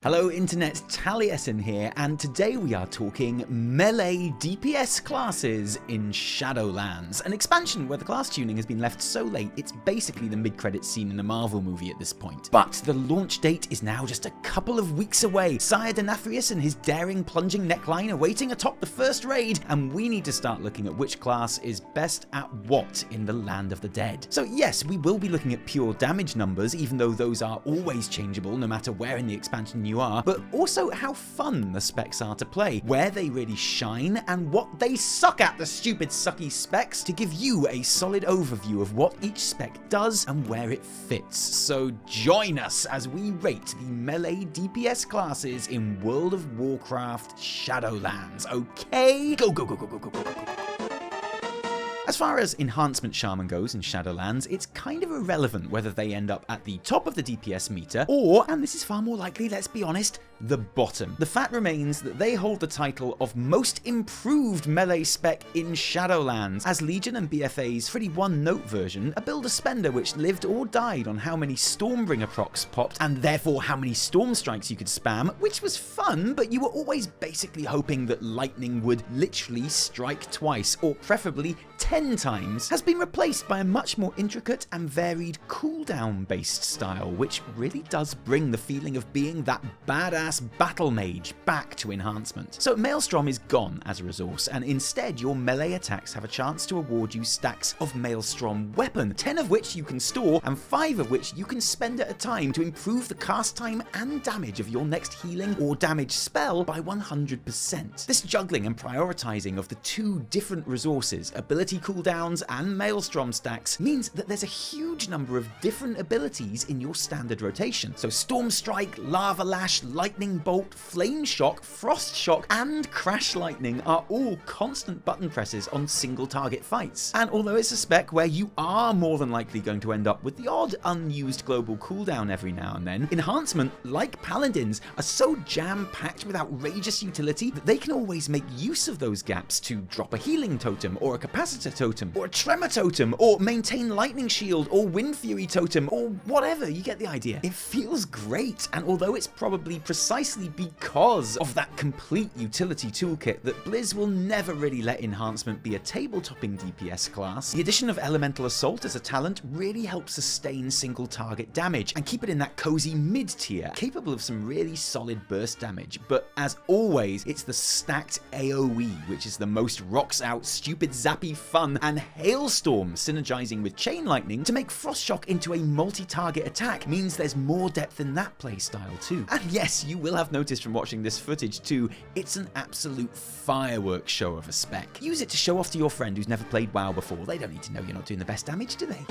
Hello Internet, Taliesin here, and today we are talking Melee DPS classes in Shadowlands, an expansion where the class tuning has been left so late it's basically the mid-credits scene in a Marvel movie at this point. But the launch date is now just a couple of weeks away, Sire Denathrius and his daring plunging neckline awaiting atop the first raid, and we need to start looking at which class is best at what in the land of the dead. So yes, we will be looking at pure damage numbers, even though those are always changeable no matter where in the expansion you are, but also how fun the specs are to play, where they really shine, and what they suck at, the stupid sucky specs, to give you a solid overview of what each spec does and where it fits. So join us as we rate the Melee DPS classes in World of Warcraft Shadowlands, okay? Go, go, go, go, go, go, go, go, go. As far as Enhancement Shaman goes in Shadowlands, it's kind of irrelevant whether they end up at the top of the DPS meter or, and this is far more likely, let's be honest, the bottom. The fact remains that they hold the title of Most Improved Melee Spec in Shadowlands, as Legion and BFA's pretty one-note version, a builder-spender which lived or died on how many Stormbringer procs popped, and therefore how many Storm Strikes you could spam, which was fun, but you were always basically hoping that lightning would literally strike twice, or preferably 10 times, has been replaced by a much more intricate and varied cooldown-based style, which really does bring the feeling of being that badass battle mage back to Enhancement. So Maelstrom is gone as a resource, and instead your melee attacks have a chance to award you stacks of Maelstrom weapon, 10 of which you can store, and 5 of which you can spend at a time to improve the cast time and damage of your next healing or damage spell by 100%. This juggling and prioritizing of the two different resources, ability cooldowns and Maelstrom stacks, means that there's a huge number of different abilities in your standard rotation. So Storm Strike, Lava Lash, Lightning Bolt, Flame Shock, Frost Shock, and Crash Lightning are all constant button presses on single target fights. And although it's a spec where you are more than likely going to end up with the odd unused global cooldown every now and then, Enhancement, like Paladins, are so jam-packed with outrageous utility that they can always make use of those gaps to drop a healing totem, or a capacitor totem, or a tremor totem, or maintain lightning shield, or wind fury totem, or whatever, you get the idea. It feels great, and although it's probably precisely because of that complete utility toolkit that Blizz will never really let Enhancement be a table-topping DPS class, the addition of Elemental Assault as a talent really helps sustain single target damage and keep it in that cozy mid-tier, capable of some really solid burst damage. But as always, it's the stacked AOE which is the most rocks out, stupid zappy fun, and Hailstorm synergizing with Chain Lightning to make Frost Shock into a multi-target attack means there's more depth in that playstyle too. And yes, you will have noticed from watching this footage too, it's an absolute fireworks show of a spec. Use it to show off to your friend who's never played WoW before. They don't need to know you're not doing the best damage, do they?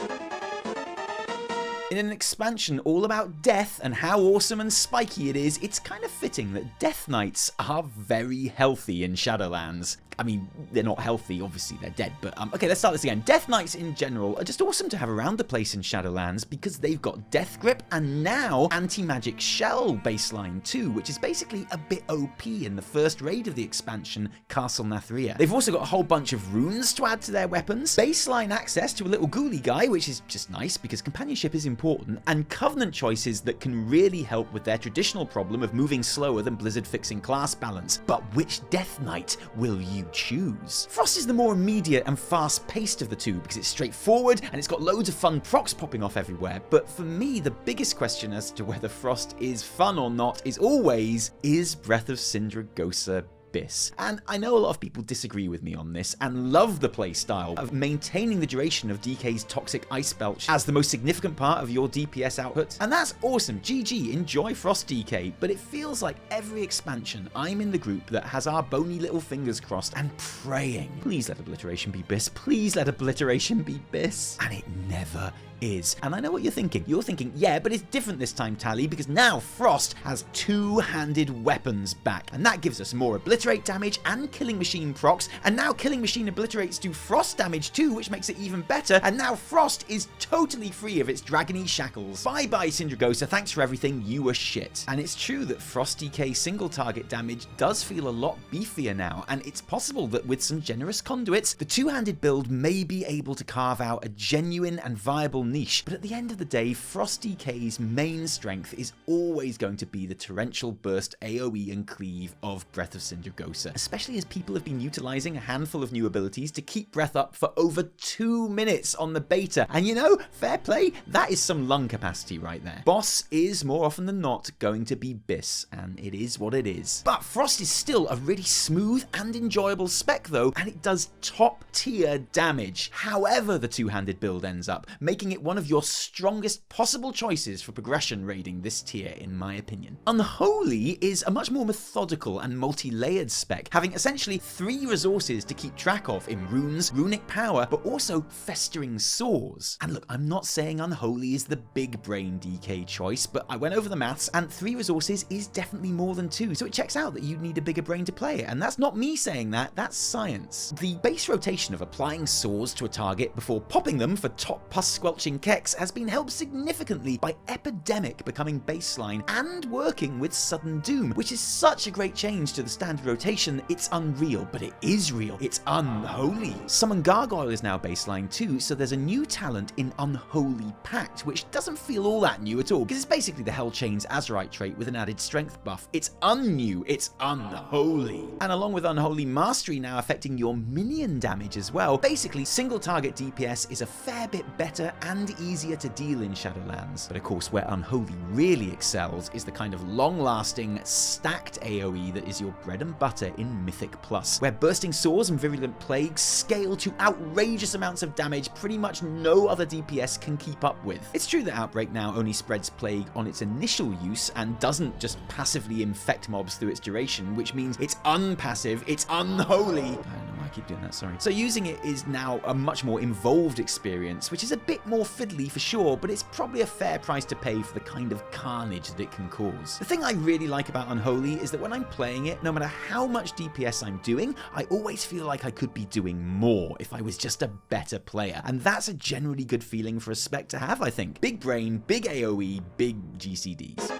In an expansion all about death and how awesome and spiky it is, it's kind of fitting that Death Knights are very healthy in Shadowlands. I mean, they're not healthy, obviously they're dead, but okay, let's start this again. Death Knights in general are just awesome to have around the place in Shadowlands because they've got Death Grip and now Anti-Magic Shell baseline too, which is basically a bit OP in the first raid of the expansion, Castle Nathria. They've also got a whole bunch of runes to add to their weapons, baseline access to a little ghoulie guy, which is just nice because companionship is important, and Covenant choices that can really help with their traditional problem of moving slower than Blizzard fixing class balance. But which Death Knight will you choose? Frost is the more immediate and fast-paced of the two because it's straightforward and it's got loads of fun procs popping off everywhere, but for me the biggest question as to whether Frost is fun or not is always, is Breath of Sindragosa Abyss? And I know a lot of people disagree with me on this and love the playstyle of maintaining the duration of DK's Toxic Ice Belch as the most significant part of your DPS output. And that's awesome, GG, enjoy Frost DK, but it feels like every expansion I'm in the group that has our bony little fingers crossed and praying, please let Obliteration be Biss, please let Obliteration be Biss, and it never is. And I know what you're thinking. You're thinking, yeah, but it's different this time, Tally, because now Frost has two-handed weapons back, and that gives us more Obliteration obliterate damage and Killing Machine procs, and now Killing Machine obliterates do frost damage too, which makes it even better, and now Frost is totally free of its dragony shackles. Bye bye Sindragosa, thanks for everything, you were shit. And it's true that Frost DK single target damage does feel a lot beefier now, and it's possible that with some generous conduits, the two-handed build may be able to carve out a genuine and viable niche, but at the end of the day, Frost DK's main strength is always going to be the torrential burst AoE and cleave of Breath of Sindragosa, especially as people have been utilizing a handful of new abilities to keep breath up for over 2 minutes on the beta, and you know, fair play, that is some lung capacity right there. Boss is more often than not going to be Biss, and it is what it is. But Frost is still a really smooth and enjoyable spec though, and it does top tier damage, however the two-handed build ends up, making it one of your strongest possible choices for progression raiding this tier in my opinion. Unholy is a much more methodical and multi-layered spec, having essentially 3 resources to keep track of in runes, runic power, but also festering sores. And look, I'm not saying Unholy is the big brain DK choice, but I went over the maths and 3 resources is definitely more than 2, so it checks out that you need a bigger brain to play it, and that's not me saying that, that's science. The base rotation of applying sores to a target before popping them for top pus squelching keks has been helped significantly by Epidemic becoming baseline and working with Sudden Doom, which is such a great change to the standard rotation, it's unreal, but it is real, it's unholy. Summon Gargoyle is now baseline too, so there's a new talent in Unholy Pact, which doesn't feel all that new at all, because it's basically the Hellchain's Azurite trait with an added strength buff. It's unnew, it's unholy. And along with Unholy Mastery now affecting your minion damage as well, basically single target DPS is a fair bit better and easier to deal in Shadowlands. But of course, where Unholy really excels is the kind of long-lasting, stacked AoE that is your bread and butter in Mythic Plus, where Bursting Sores and Virulent Plagues scale to outrageous amounts of damage pretty much no other DPS can keep up with. It's true that Outbreak now only spreads Plague on its initial use and doesn't just passively infect mobs through its duration, which means it's unpassive, it's unholy. I don't know why I keep doing that, sorry. So using it is now a much more involved experience, which is a bit more fiddly for sure, but it's probably a fair price to pay for the kind of carnage that it can cause. The thing I really like about Unholy is that when I'm playing it, no matter how much DPS I'm doing, I always feel like I could be doing more if I was just a better player, and that's a generally good feeling for a spec to have, I think. Big brain, big AoE, big GCDs.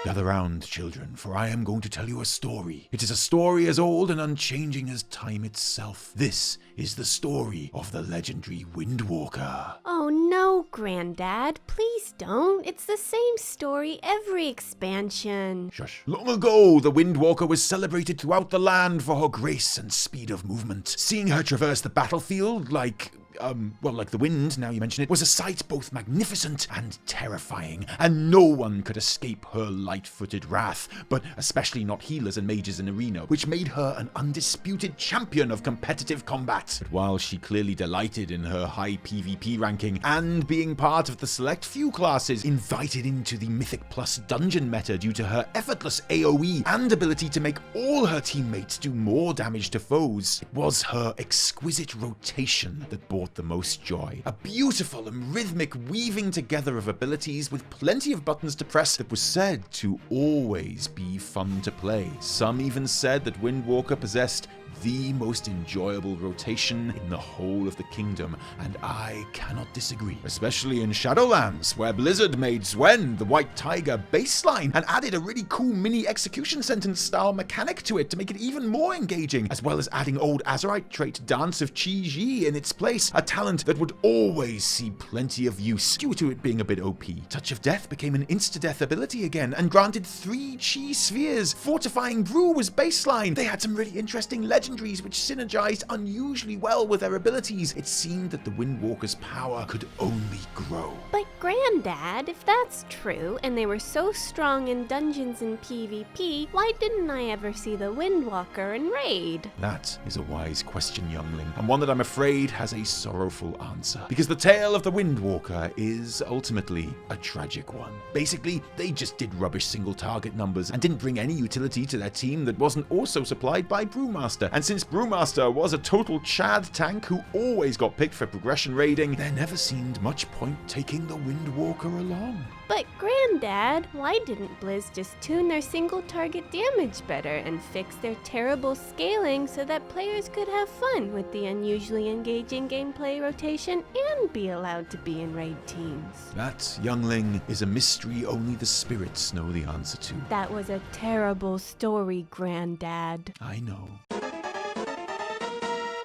Gather round, children, for I am going to tell you a story. It is a story as old and unchanging as time itself. This is the story of the legendary Windwalker. Oh no, Granddad, please don't. It's the same story every expansion. Shush. Long ago, the Windwalker was celebrated throughout the land for her grace and speed of movement. Seeing her traverse the battlefield like the wind, now you mention it, was a sight both magnificent and terrifying, and no one could escape her light-footed wrath, but especially not healers and mages in arena, which made her an undisputed champion of competitive combat. But while she clearly delighted in her high PvP ranking and being part of the select few classes invited into the Mythic Plus dungeon meta due to her effortless AoE and ability to make all her teammates do more damage to foes, it was her exquisite rotation that brought the most joy. A beautiful and rhythmic weaving together of abilities with plenty of buttons to press that was said to always be fun to play. Some even said that Windwalker possessed the most enjoyable rotation in the whole of the kingdom, and I cannot disagree. Especially in Shadowlands, where Blizzard made Zwen, the White Tiger, baseline and added a really cool mini execution sentence style mechanic to it to make it even more engaging, as well as adding old Azurite trait Dance of Chi-Ji in its place, a talent that would always see plenty of use due to it being a bit OP. Touch of Death became an insta-death ability again and granted 3 Chi spheres. Fortifying Brew was baseline. They had some really interesting legendaries which synergized unusually well with their abilities. It seemed that the Windwalker's power could only grow. But Granddad, if that's true, and they were so strong in dungeons and PvP, why didn't I ever see the Windwalker in Raid? That is a wise question, youngling, and one that I'm afraid has a sorrowful answer. Because the tale of the Windwalker is ultimately a tragic one. Basically, they just did rubbish single target numbers and didn't bring any utility to their team that wasn't also supplied by Brewmaster. And since Brewmaster was a total Chad tank who always got picked for progression raiding, there never seemed much point taking the Windwalker along. But Granddad, why didn't Blizz just tune their single target damage better and fix their terrible scaling so that players could have fun with the unusually engaging gameplay rotation and be allowed to be in raid teams? That, youngling, is a mystery only the spirits know the answer to. That was a terrible story, Granddad. I know.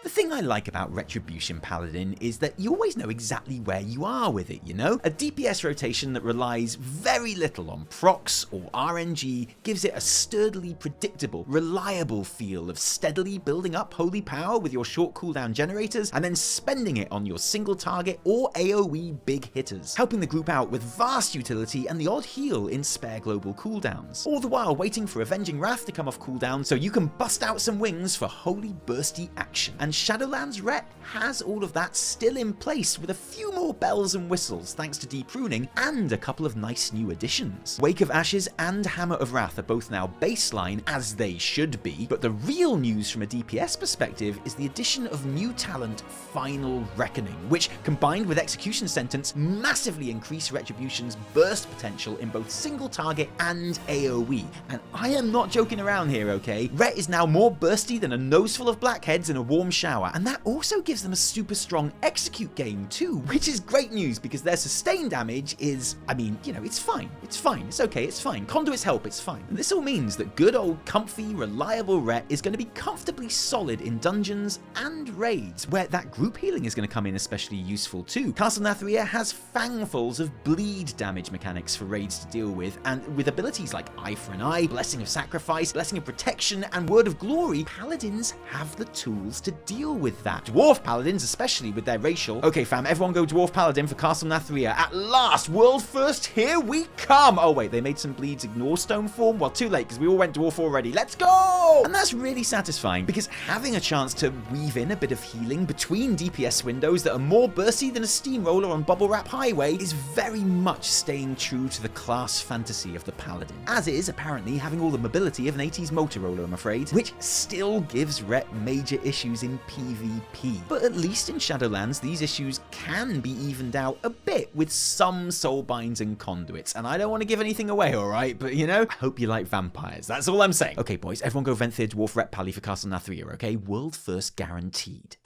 The thing I like about Retribution Paladin is that you always know exactly where you are with it, you know? A DPS rotation that relies very little on procs or RNG gives it a sturdily predictable, reliable feel of steadily building up holy power with your short cooldown generators and then spending it on your single target or AoE big hitters, helping the group out with vast utility and the odd heal in spare global cooldowns, all the while waiting for Avenging Wrath to come off cooldown so you can bust out some wings for holy bursty action. And Shadowlands Ret has all of that still in place with a few more bells and whistles thanks to de-pruning and a couple of nice new additions. Wake of Ashes and Hammer of Wrath are both now baseline, as they should be, but the real news from a DPS perspective is the addition of new talent Final Reckoning, which combined with Execution Sentence massively increase Retribution's burst potential in both single target and AoE. And I am not joking around here, okay? Ret is now more bursty than a nose full of blackheads in a warm shower, and that also gives them a super strong execute game too, which is great news because their sustain damage is, I mean, you know, it's fine, it's okay, it's fine. Conduits help, it's fine. And this all means that good old comfy, reliable Ret is going to be comfortably solid in dungeons and raids, where that group healing is going to come in especially useful too. Castle Nathria has fangfuls of bleed damage mechanics for raids to deal with, and with abilities like Eye for an Eye, Blessing of Sacrifice, Blessing of Protection, and Word of Glory, Paladins have the tools to deal with that. Dwarf Paladins, especially with their racial. Okay fam, everyone go Dwarf Paladin for Castle Nathria. At last, world first, here we come! Oh wait, they made some bleeds ignore stone form? Well, too late, because we all went Dwarf already. Let's go! And that's really satisfying, because having a chance to weave in a bit of healing between DPS windows that are more bursty than a steamroller on Bubble Wrap Highway is very much staying true to the class fantasy of the Paladin. As is, apparently, having all the mobility of an 80s Motorola, I'm afraid, which still gives Ret major issues in PvP. But at least in Shadowlands, these issues can be evened out a bit with some soulbinds and conduits. And I don't want to give anything away, alright? But you know, I hope you like vampires. That's all I'm saying. Okay, boys, everyone go Venthyr Dwarf Ret Pally for Castle Nathria, okay? World first guaranteed.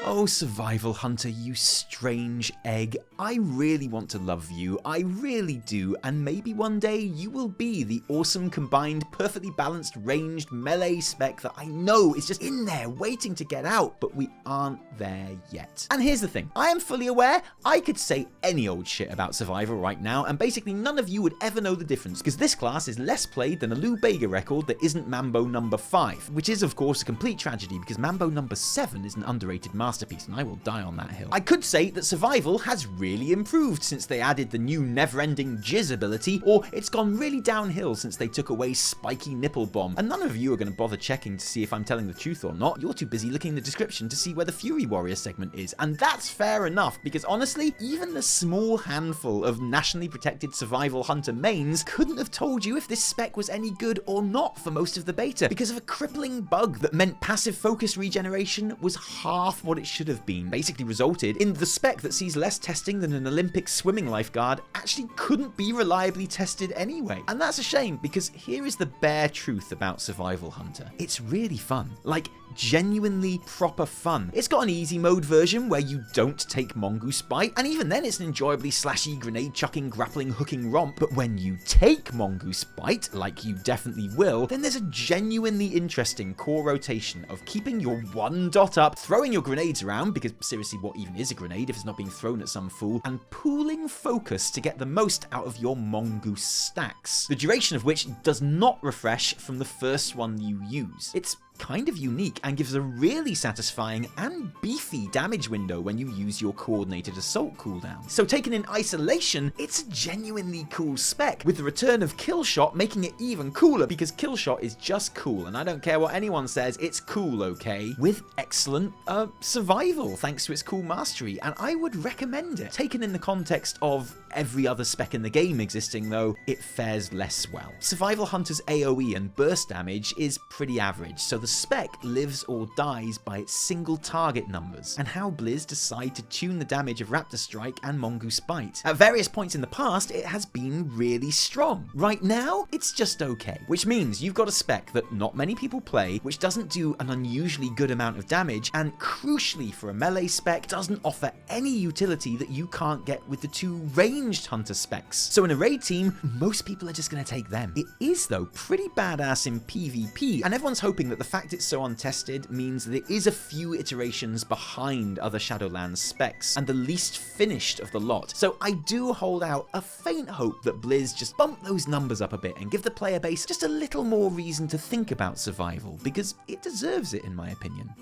Oh, Survival Hunter, you strange egg. I really want to love you. I really do. And maybe one day you will be the awesome, combined, perfectly balanced, ranged melee spec that I know is just in there waiting to get out, but we aren't there yet. And here's the thing. I am fully aware I could say any old shit about Survival right now, and basically none of you would ever know the difference, because this class is less played than a Lou Bega record that isn't Mambo number 5, which is of course a complete tragedy because Mambo number 7 is an underrated masterpiece, and I will die on that hill. I could say that Survival has really improved since they added the new never-ending Jizz ability, or it's gone really downhill since they took away Spiky Nipple Bomb, and none of you are going to bother checking to see if I'm telling the truth or not. You're too busy looking in the description to see where the Fury Warrior segment is, and that's fair enough, because honestly, even the small handful of nationally protected Survival Hunter mains couldn't have told you if this spec was any good or not for most of the beta, because of a crippling bug that meant passive focus regeneration was half what it should have been, basically resulted in the spec that sees less testing than an Olympic swimming lifeguard actually couldn't be reliably tested anyway. And that's a shame, because here is the bare truth about Survival Hunter. It's really fun. Like, genuinely proper fun. It's got an easy mode version where you don't take Mongoose Bite, and even then it's an enjoyably slashy, grenade chucking, grappling, hooking romp. But when you take Mongoose Bite, like you definitely will, then there's a genuinely interesting core rotation of keeping your one dot up, throwing your grenades around, because seriously, what even is a grenade if it's not being thrown at some fool, and pooling focus to get the most out of your Mongoose stacks, the duration of which does not refresh from the first one you use. It's kind of unique and gives a really satisfying and beefy damage window when you use your coordinated assault cooldown. So taken in isolation, it's a genuinely cool spec, with the return of Killshot making it even cooler, because Killshot is just cool, and I don't care what anyone says, it's cool, okay? With excellent survival thanks to its cool mastery, and I would recommend it. Taken in the context of every other spec in the game existing though, it fares less well. Survival Hunter's AoE and burst damage is pretty average, so the the spec lives or dies by its single target numbers, and how Blizz decide to tune the damage of Raptor Strike and Mongoose Bite. At various points in the past, it has been really strong. Right now, it's just okay, which means you've got a spec that not many people play, which doesn't do an unusually good amount of damage, and crucially for a melee spec, doesn't offer any utility that you can't get with the two ranged hunter specs. So in a raid team, most people are just going to take them. It is, though, pretty badass in PvP, and everyone's hoping that the fact it's so untested means that it is a few iterations behind other Shadowlands specs, and the least finished of the lot. So I do hold out a faint hope that Blizz just bump those numbers up a bit and give the player base just a little more reason to think about survival, because it deserves it in my opinion.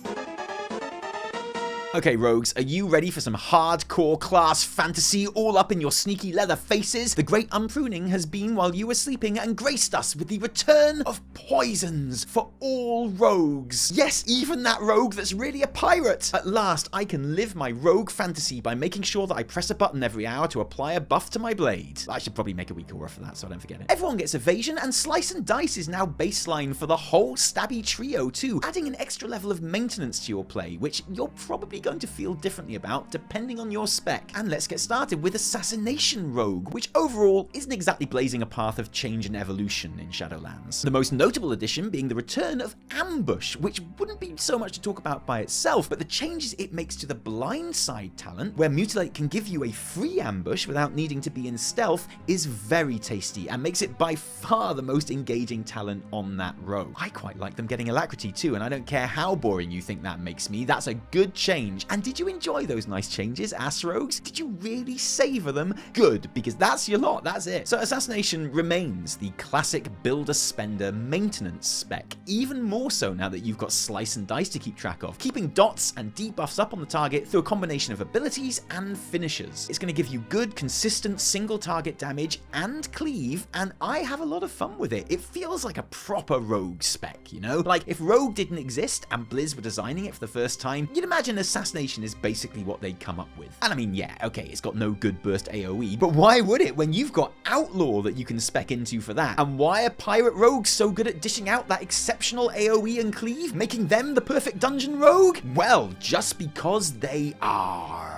Okay, rogues, are you ready for some hardcore class fantasy all up in your sneaky leather faces? The great unpruning has been while you were sleeping and graced us with the return of poisons for all rogues. Yes, even that rogue that's really a pirate. At last, I can live my rogue fantasy by making sure that I press a button every hour to apply a buff to my blade. I should probably make a week aura for that so I don't forget it. Everyone gets evasion, and Slice and Dice is now baseline for the whole stabby trio too, adding an extra level of maintenance to your play, which you're probably going to feel differently about depending on your spec. And let's get started with Assassination Rogue, which overall isn't exactly blazing a path of change and evolution in Shadowlands. The most notable addition being the return of Ambush, which wouldn't be so much to talk about by itself, but the changes it makes to the Blindside talent, where Mutilate can give you a free ambush without needing to be in stealth, is very tasty and makes it by far the most engaging talent on that row. I quite like them getting Alacrity too, and I don't care how boring you think that makes me, that's a good change. And did you enjoy those nice changes, ass rogues? Did you really savor them? Good, because that's your lot, that's it. So Assassination remains the classic builder-spender maintenance spec, even more so now that you've got Slice and Dice to keep track of, keeping dots and debuffs up on the target through a combination of abilities and finishers. It's going to give you good, consistent single target damage and cleave, and I have a lot of fun with it. It feels like a proper rogue spec, you know? Like, if rogue didn't exist and Blizz were designing it for the first time, you'd imagine Assassination is basically what they'd come up with. And I mean, yeah, okay, it's got no good burst AoE, but why would it when you've got Outlaw that you can spec into for that? And why are pirate rogues so good at dishing out that exceptional AoE and cleave, making them the perfect dungeon rogue? Well, just because they are.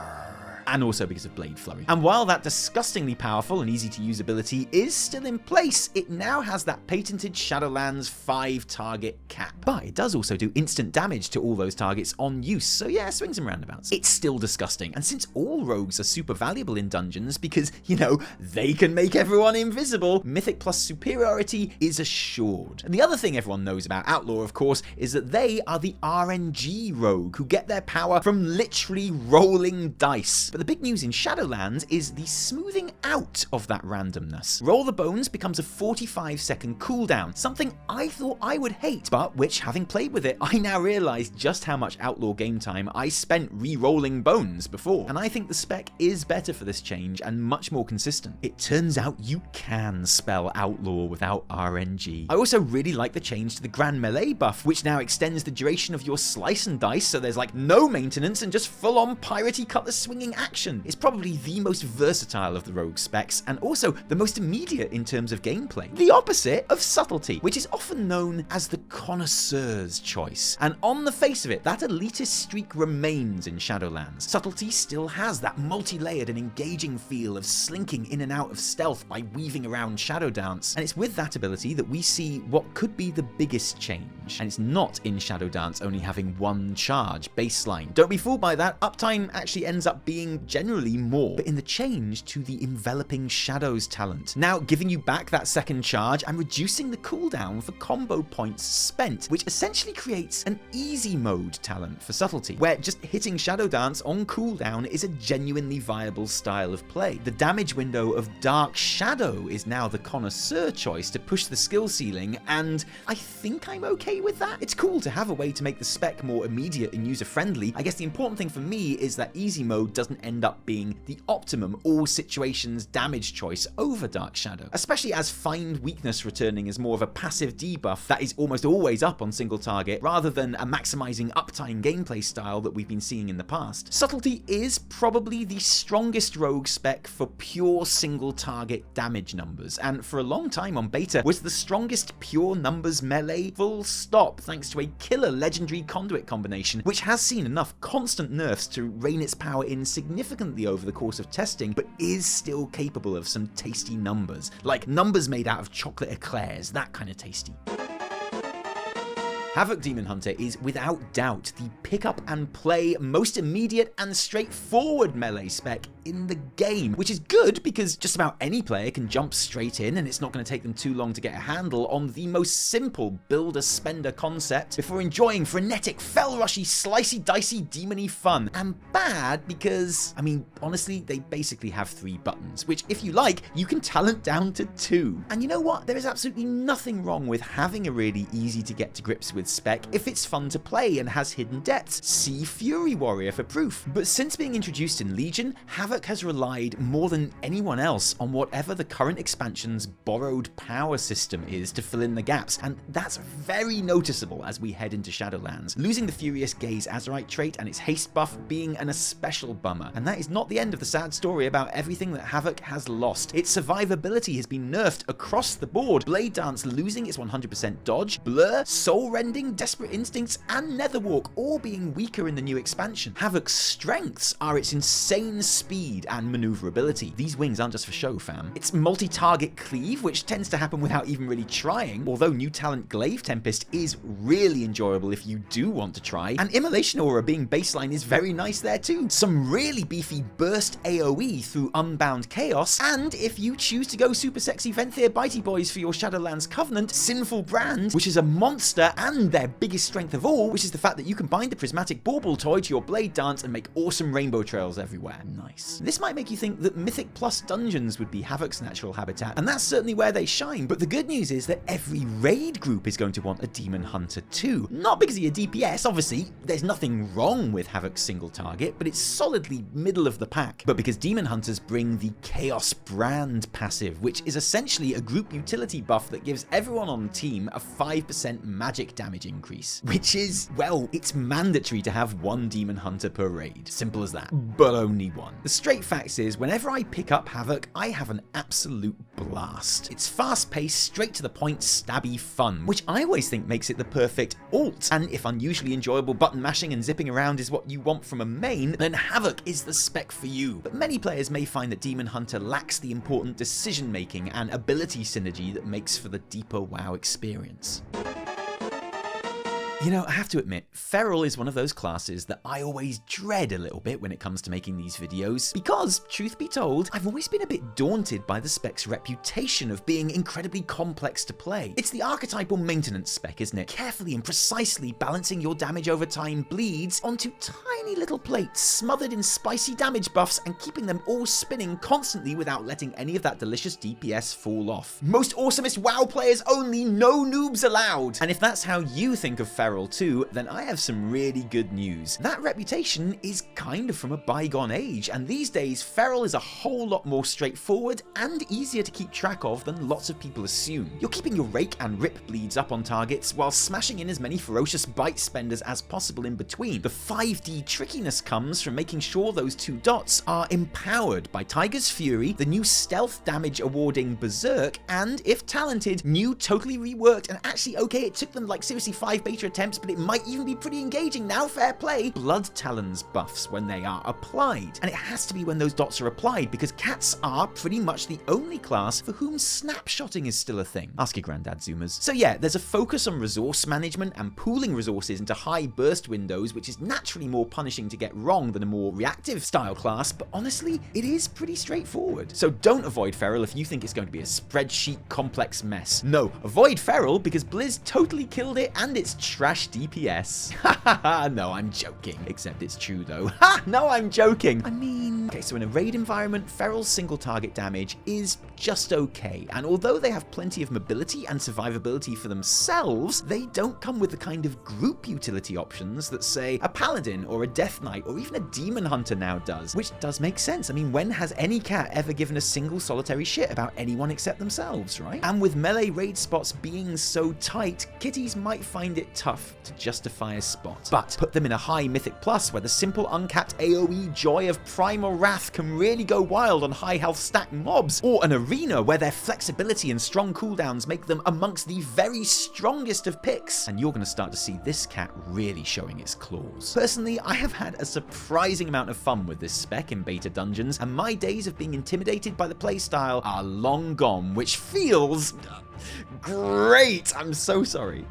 And also because of Blade Flurry. And while that disgustingly powerful and easy to use ability is still in place, it now has that patented Shadowlands 5 target cap. But it does also do instant damage to all those targets on use, so yeah, swings and roundabouts. It's still disgusting, and since all rogues are super valuable in dungeons because, you know, they can make everyone invisible, Mythic plus superiority is assured. And the other thing everyone knows about Outlaw, of course, is that they are the RNG rogue who get their power from literally rolling dice. But the big news in Shadowlands is the smoothing out of that randomness. Roll the Bones becomes a 45-second cooldown, something I thought I would hate, but which, having played with it, I now realize just how much Outlaw game time I spent re-rolling bones before. And I think the spec is better for this change and much more consistent. It turns out you can spell Outlaw without RNG. I also really like the change to the Grand Melee buff, which now extends the duration of your Slice and Dice, so there's like no maintenance and just full-on piratey cutlass swinging action. It's probably the most versatile of the rogue specs, and also the most immediate in terms of gameplay. The opposite of Subtlety, which is often known as the connoisseur's choice. And on the face of it, that elitist streak remains in Shadowlands. Subtlety still has that multi-layered and engaging feel of slinking in and out of stealth by weaving around Shadow Dance. And it's with that ability that we see what could be the biggest change. And it's not in Shadow Dance only having one charge baseline. Don't be fooled by that. Uptime actually ends up being generally more, but in the change to the Enveloping Shadows talent, now giving you back that second charge and reducing the cooldown for combo points spent, which essentially creates an easy mode talent for Subtlety, where just hitting Shadow Dance on cooldown is a genuinely viable style of play. The damage window of Dark Shadow is now the connoisseur choice to push the skill ceiling, and I think I'm okay with that. It's cool to have a way to make the spec more immediate and user-friendly. I guess the important thing for me is that easy mode doesn't end up being the optimum all-situations damage choice over Dark Shadow, especially as Find Weakness returning as more of a passive debuff that is almost always up on single target, rather than a maximizing uptime gameplay style that we've been seeing in the past. Subtlety is probably the strongest rogue spec for pure single target damage numbers, and for a long time on beta was the strongest pure numbers melee full stop, thanks to a killer legendary conduit combination, which has seen enough constant nerfs to rein its power in significantly over the course of testing, but is still capable of some tasty numbers, like numbers made out of chocolate eclairs, that kind of tasty. Havoc Demon Hunter is without doubt the pick up and play, most immediate and straightforward melee spec in the game, which is good because just about any player can jump straight in and it's not going to take them too long to get a handle on the most simple builder-spender concept before enjoying frenetic, fell-rushy, slicey-dicey, demony fun. And bad because, I mean, honestly, they basically have 3 buttons, which if you like, you can talent down to 2. And you know what? There is absolutely nothing wrong with having a really easy to get to grips with spec if it's fun to play and has hidden depths. See Fury Warrior for proof. But since being introduced in Legion, Havoc has relied more than anyone else on whatever the current expansion's borrowed power system is to fill in the gaps, and that's very noticeable as we head into Shadowlands, losing the Furious Gaze Azerite trait and its haste buff being an especial bummer. And that is not the end of the sad story about everything that Havoc has lost. Its survivability has been nerfed across the board, Blade Dance losing its 100% dodge, Blur, Soul Rending, Desperate Instincts, and Netherwalk all being weaker in the new expansion. Havoc's strengths are its insane speed and maneuverability. These wings aren't just for show, fam. Its multi-target cleave, which tends to happen without even really trying, although new talent Glaive Tempest is really enjoyable if you do want to try, and Immolation Aura being baseline is very nice there too. Some really beefy burst AOE through Unbound Chaos, and if you choose to go super sexy Venthyr Bitey Boys for your Shadowlands Covenant, Sinful Brand, which is a monster, and their biggest strength of all, which is the fact that you can bind the Prismatic Bauble toy to your Blade Dance and make awesome rainbow trails everywhere. Nice. This might make you think that Mythic Plus dungeons would be Havoc's natural habitat, and that's certainly where they shine, but the good news is that every raid group is going to want a Demon Hunter too. Not because you're DPS, obviously, there's nothing wrong with Havoc's single target, but it's solidly middle of the pack, but because Demon Hunters bring the Chaos Brand passive, which is essentially a group utility buff that gives everyone on the team a 5% magic damage increase, which is, well, it's mandatory to have 1 Demon Hunter per raid. Simple as that. But only 1. The straight facts is, whenever I pick up Havoc, I have an absolute blast. It's fast-paced, straight to the point, stabby fun, which I always think makes it the perfect ult. And if unusually enjoyable button mashing and zipping around is what you want from a main, then Havoc is the spec for you. But many players may find that Demon Hunter lacks the important decision-making and ability synergy that makes for the deeper WoW experience. You know, I have to admit, Feral is one of those classes that I always dread a little bit when it comes to making these videos, because, truth be told, I've always been a bit daunted by the spec's reputation of being incredibly complex to play. It's the archetypal maintenance spec, isn't it? Carefully and precisely balancing your damage over time bleeds onto tiny little plates smothered in spicy damage buffs and keeping them all spinning constantly without letting any of that delicious DPS fall off. Most awesomest WoW players only, no noobs allowed! And if that's how you think of Feral too, then I have some really good news. That reputation is kind of from a bygone age, and these days Feral is a whole lot more straightforward and easier to keep track of than lots of people assume. You're keeping your rake and rip bleeds up on targets while smashing in as many ferocious bite spenders as possible in between. The 5D trickiness comes from making sure those 2 dots are empowered by Tiger's Fury, the new stealth damage awarding Berserk, and if talented, new totally reworked and actually okay, it took them like seriously 5 beta attempts, but it might even be pretty engaging now, fair play, Blood Talons buffs when they are applied. And it has to be when those dots are applied, because cats are pretty much the only class for whom snapshotting is still a thing. Ask your granddad, Zoomers. So yeah, there's a focus on resource management and pooling resources into high burst windows, which is naturally more punishing to get wrong than a more reactive style class, but honestly, it is pretty straightforward. So don't avoid Feral if you think it's going to be a spreadsheet complex mess. No, avoid Feral because Blizz totally killed it and it's trash DPS. Ha ha ha, no, I'm joking. Except it's true though. Ha! No, I'm joking. I mean, Okay, so in a raid environment, Feral's single target damage is just okay, and although they have plenty of mobility and survivability for themselves, they don't come with the kind of group utility options that, say, a Paladin or a Death Knight or even a Demon Hunter now does, which does make sense. I mean, when has any cat ever given a single solitary shit about anyone except themselves, right? And with melee raid spots being so tight, kitties might find it tough to justify a spot. But put them in a high Mythic Plus where the simple uncapped AoE joy of Primal Wrath can really go wild on high health stack mobs, or an arena where their flexibility and strong cooldowns make them amongst the very strongest of picks, and you're going to start to see this cat really showing its claws. Personally, I have had a surprising amount of fun with this spec in beta dungeons, and my days of being intimidated by the playstyle are long gone, which feels great. I'm so sorry.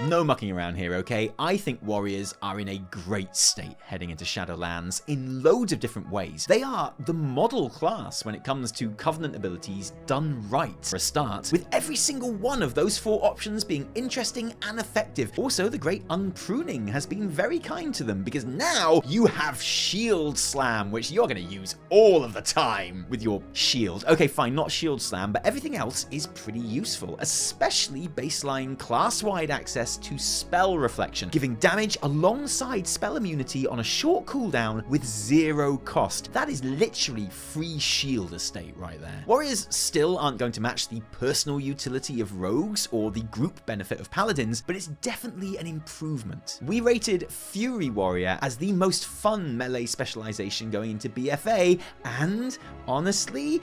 No mucking around here, okay? I think warriors are in a great state heading into Shadowlands in loads of different ways. They are the model class when it comes to Covenant abilities done right. For a start, with every single one of those 4 options being interesting and effective. Also, the great unpruning has been very kind to them, because now you have Shield Slam, which you're going to use all of the time with your shield. Okay, fine, not Shield Slam, but everything else is pretty useful, especially baseline class-wide access to spell reflection, giving damage alongside spell immunity on a short cooldown with 0 cost. That is literally free shield estate right there. Warriors still aren't going to match the personal utility of rogues or the group benefit of paladins, but it's definitely an improvement. We rated Fury Warrior as the most fun melee specialization going into BFA, and honestly,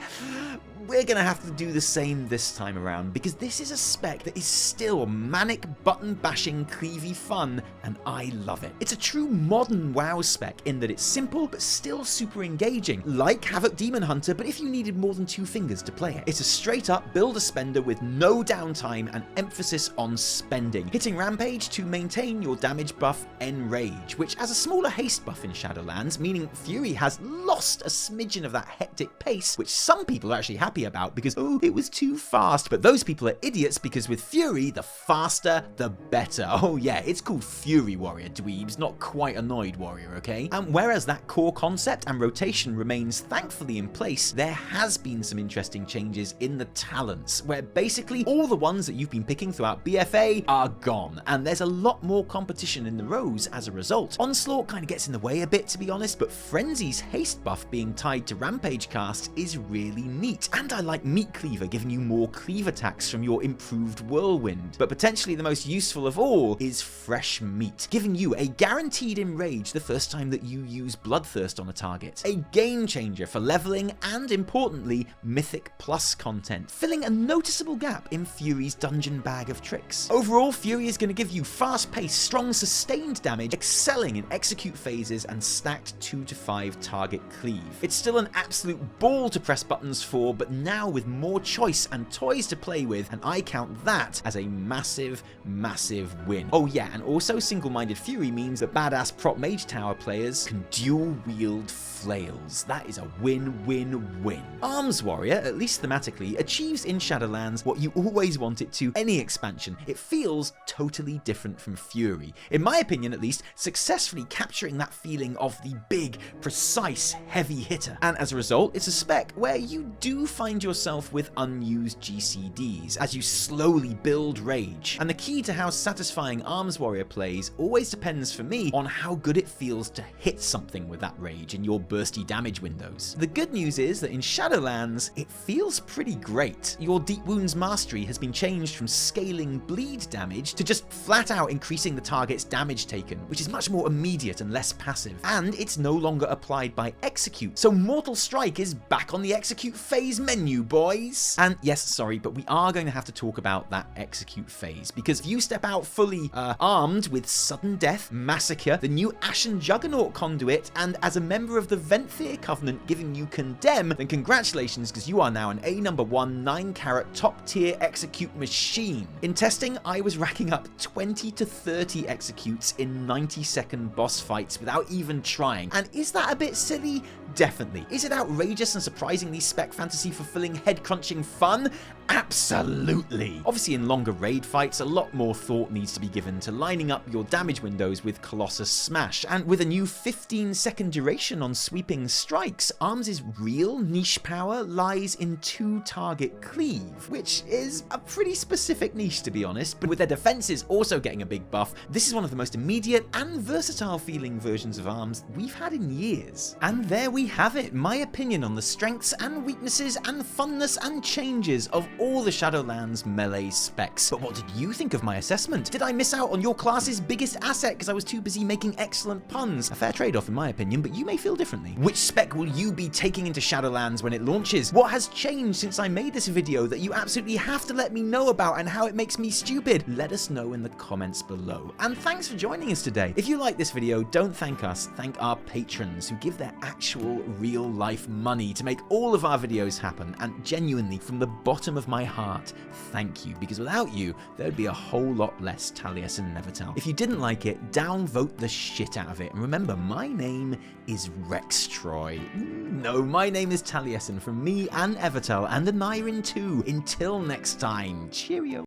we're gonna have to do the same this time around, because this is a spec that is still manic button bashing cleavey fun, and I love it. It's a true modern WoW spec in that it's simple but still super engaging, like Havoc Demon Hunter, but if you needed more than 2 fingers to play it. It's a straight up build a spender with no downtime and emphasis on spending, hitting Rampage to maintain your damage buff Enrage, which has a smaller haste buff in Shadowlands, meaning Fury has lost a smidgen of that hectic pace, which some people are actually happy about because, oh, it was too fast. But those people are idiots, because with Fury, the faster, the better. Oh yeah, it's called Fury Warrior, dweebs, not quite annoyed warrior, okay? And whereas that core concept and rotation remains thankfully in place, there has been some interesting changes in the talents, where basically all the ones that you've been picking throughout BFA are gone, and there's a lot more competition in the rows as a result. Onslaught kind of gets in the way a bit, to be honest, but Frenzy's haste buff being tied to Rampage casts is really neat. And I like Meat Cleaver giving you more cleave attacks from your improved Whirlwind. But potentially the most useful of all is Fresh Meat, giving you a guaranteed enrage the first time that you use Bloodthirst on a target. A game changer for leveling and, importantly, Mythic Plus content, filling a noticeable gap in Fury's dungeon bag of tricks. Overall, Fury is going to give you fast-paced, strong, sustained damage, excelling in execute phases and stacked 2 to 5 target cleave. It's still an absolute ball to press buttons for, but now with more choice and toys to play with, and I count that as a massive, massive win. Oh yeah, and also single-minded Fury means that badass prop mage tower players can dual-wield flails. That is a win-win-win. Arms Warrior, at least thematically, achieves in Shadowlands what you always want it to any expansion. It feels totally different from Fury. In my opinion, at least, successfully capturing that feeling of the big, precise, heavy hitter. And as a result, it's a spec where you do find yourself with unused GCDs as you slowly build rage. And the key to how satisfying Arms Warrior plays always depends for me on how good it feels to hit something with that rage in your bursty damage windows. The good news is that in Shadowlands, it feels pretty great. Your Deep Wounds Mastery has been changed from scaling bleed damage to just flat out increasing the target's damage taken, which is much more immediate and less passive. And it's no longer applied by Execute, so Mortal Strike is back on the Execute phase menu, boys. And yes, sorry, but we are going to have to talk about that Execute phase, because if you step out fully armed with Sudden Death, Massacre, the new Ashen Juggernaut conduit, and as a member of the Venthyr Covenant giving you Condemn, then congratulations, because you are now an A1 9-carat top-tier Execute machine. In testing, I was racking up 20 to 30 Executes in 90-second boss fights without even trying. And is that a bit silly? Definitely. Is it outrageous and surprisingly spec fantasy fulfilling head-crunching fun? Absolutely. Obviously, in longer raid fights, a lot more thought needs to be given to lining up your damage windows with Colossus Smash, and with a new 15-second duration on sweeping strikes, Arms' real niche power lies in 2-target Cleave, which is a pretty specific niche to be honest, but with their defenses also getting a big buff, this is one of the most immediate and versatile feeling versions of Arms we've had in years. And there we have it, my opinion on the strengths and weaknesses and funness and changes of all the Shadowlands melee specs. But what did you think of my assessment? Did I miss out on your class's biggest asset because I was too busy making excellent puns? A fair trade-off in my opinion, but you may feel differently. Which spec will you be taking into Shadowlands when it launches? What has changed since I made this video that you absolutely have to let me know about and how it makes me stupid? Let us know in the comments below. And thanks for joining us today. If you like this video, don't thank us, thank our patrons who give their actual real-life money to make all of our videos happen, and genuinely, from the bottom of my heart, thank you, because without you, there'd be a whole lot less Taliesin and Evitel. If you didn't like it, downvote the shit out of it, and remember, my name is Rex Troy. No, my name is Taliesin from me and Evitel, and Anirin too. Until next time, cheerio.